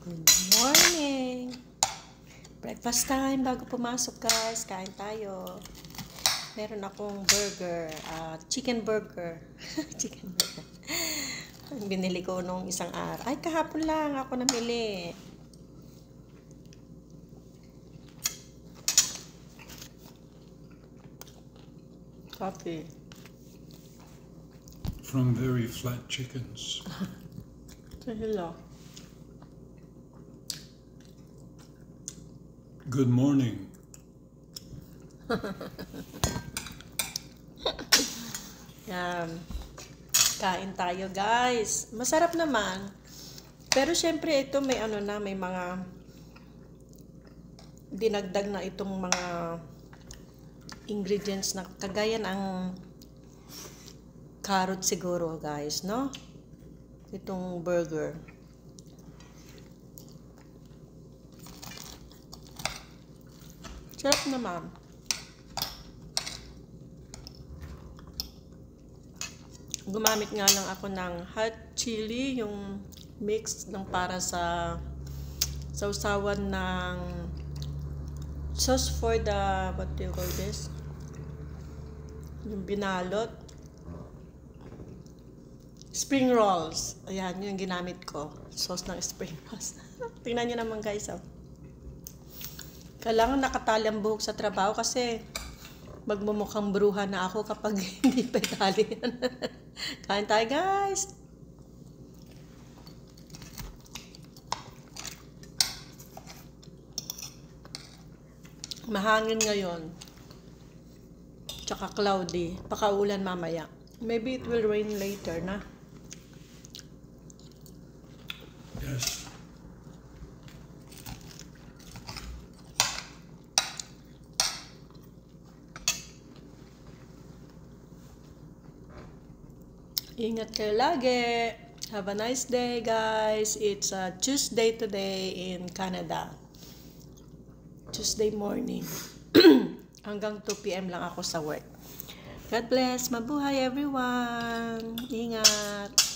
Good morning! Breakfast time bago pumasok guys. Kain tayo. Meron akong burger. Chicken burger. Chicken burger. Binili ko nung isang araw. Ay, kahapon lang ako namili. Coffee. From very flat chickens. Hello. Good morning. Yan. Kain tayo guys. Masarap naman. Pero syempre ito may may mga dinagdag na itong mga ingredients na kagaya ng carrot siguro guys, no? Itong burger. Sarap naman. Gumamit nga lang ako ng hot chili, yung mix ng para sa sausawan ng sauce for the, what do you call this? Yung binalot. Spring rolls. Ayan, yung ginamit ko. Sauce ng spring rolls. Tingnan nyo naman guys, oh. Kailangan nakatali ang buhok sa trabaho kasi magmumukhang bruha na ako kapag hindi pa itali yan. Kain tayo guys! Mahangin ngayon. Tsaka cloudy. Pakaulan mamaya. Maybe it will rain later na. Yes. Ingat kayo lagi. Have a nice day, guys. It's Tuesday today in Canada. Tuesday morning. Hanggang 2 p.m. lang ako sa work. God bless. Mabuhay everyone. Ingat.